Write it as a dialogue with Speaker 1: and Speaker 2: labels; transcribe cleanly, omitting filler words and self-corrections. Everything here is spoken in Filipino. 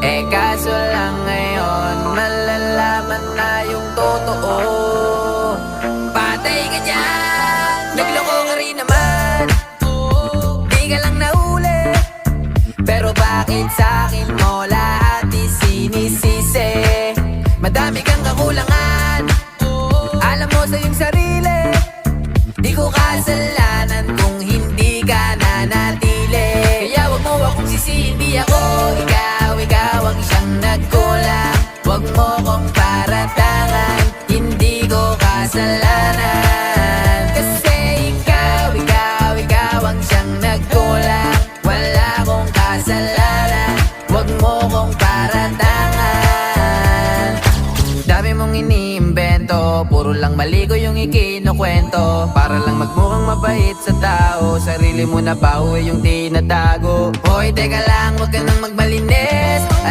Speaker 1: Eh kaso lang ngayon malalaman na yung totoo. Patay ka dyan, nagloko ka rin naman. Di ka lang nahuli, pero bakit sa'kin mo lahat isinisisi? Madami kang kakulangan, alam mo sa iyong sarili. Di ko kasalanan kung hindi ka nanatili. Kaya wag mo akong sisihin, di ako ikaw ang siyang nagkulang. Wag mo kong paratangan, hindi ko kasalanan. Kasi ikaw ang siyang nagkulang. Wala akong kasalanan, wag mo kong paratangan. Dami mong iniimbento, puro lang mali ko yung ikinukwento. Para lang magmukhang mabait sa tao, sarili mo na ba yung tinatago? Hoy, teka lang, wag ka nang magbalinis.